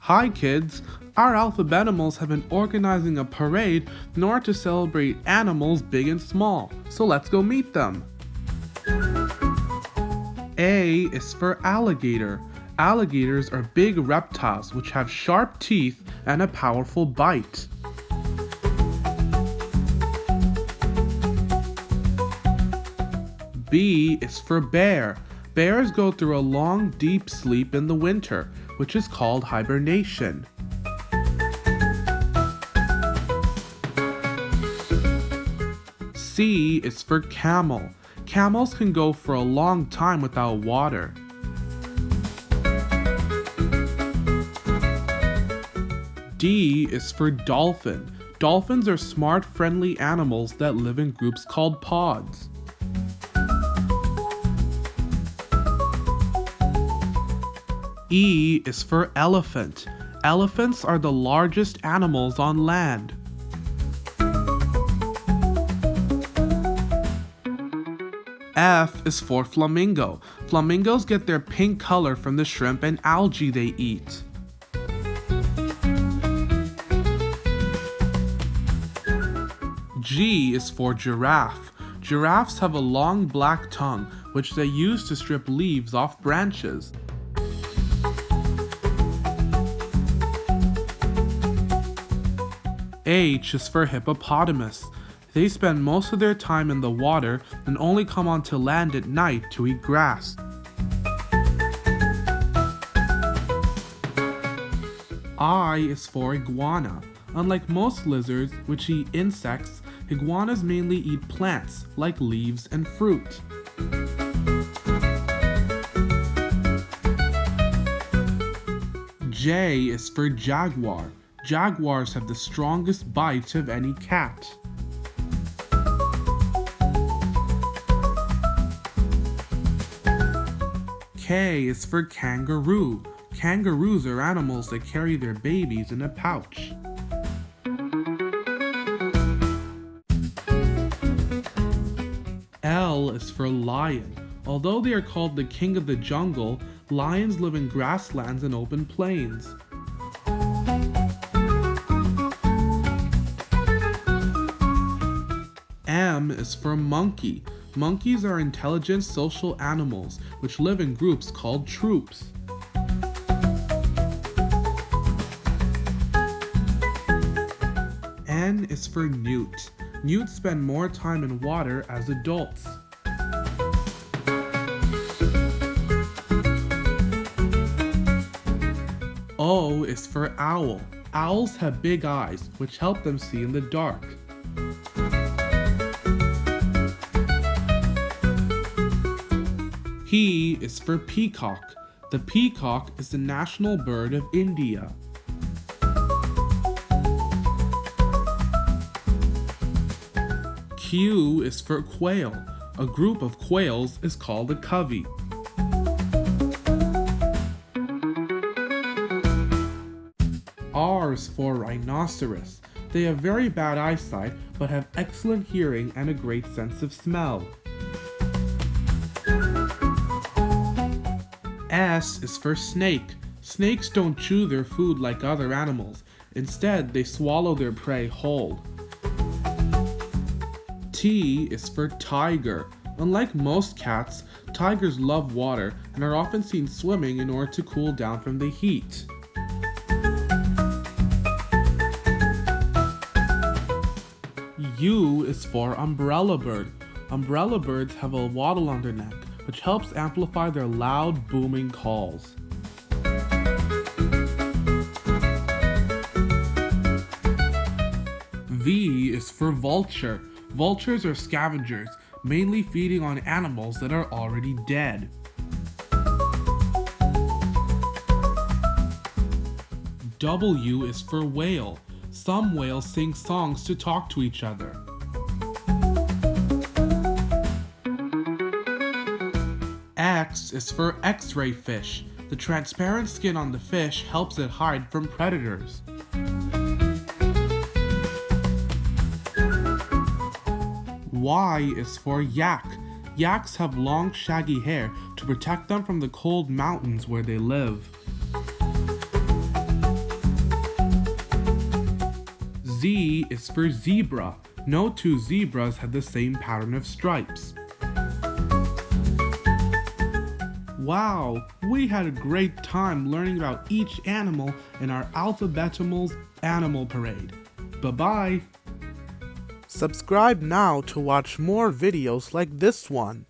Hi kids! Our Alphabetimals have been organizing a parade in order to celebrate animals big and small, so let's go meet them. A is for alligator. Alligators are big reptiles which have sharp teeth and a powerful bite. B is for bear. Bears go through a long, deep sleep in the winter, which is called hibernation. C is for camel. Camels can go for a long time without water. D is for dolphin. Dolphins are smart, friendly animals that live in groups called pods. E is for elephant. Elephants are the largest animals on land. F is for flamingo. Flamingos get their pink color from the shrimp and algae they eat. G is for giraffe. Giraffes have a long black tongue, which they use to strip leaves off branches. H is for hippopotamus. They spend most of their time in the water and only come onto land at night to eat grass. I is for iguana. Unlike most lizards, which eat insects, iguanas mainly eat plants like leaves and fruit. J is for jaguar. Jaguars have the strongest bite of any cat. K is for kangaroo. Kangaroos are animals that carry their babies in a pouch. L is for lion. Although they are called the king of the jungle, lions live in grasslands and open plains. M is for monkey. Monkeys are intelligent social animals which live in groups called troops. N is for newt. Newts spend more time in water as adults. O is for owl. Owls have big eyes which help them see in the dark. P is for peacock. The peacock is the national bird of India. Q is for quail. A group of quails is called a covey. R is for rhinoceros. They have very bad eyesight but have excellent hearing and a great sense of smell. S is for snake. Snakes don't chew their food like other animals. Instead, they swallow their prey whole. T is for tiger. Unlike most cats, tigers love water and are often seen swimming in order to cool down from the heat. U is for umbrella bird. Umbrella birds have a wattle on their neck, which helps amplify their loud, booming calls. V is for vulture. Vultures are scavengers, mainly feeding on animals that are already dead. W is for whale. Some whales sing songs to talk to each other. X is for X-ray fish. The transparent skin on the fish helps it hide from predators. Y is for yak. Yaks have long, shaggy hair to protect them from the cold mountains where they live. Z is for zebra. No two zebras have the same pattern of stripes. Wow, we had a great time learning about each animal in our Alphabetimals Animal Parade. Bye-bye! Subscribe now to watch more videos like this one.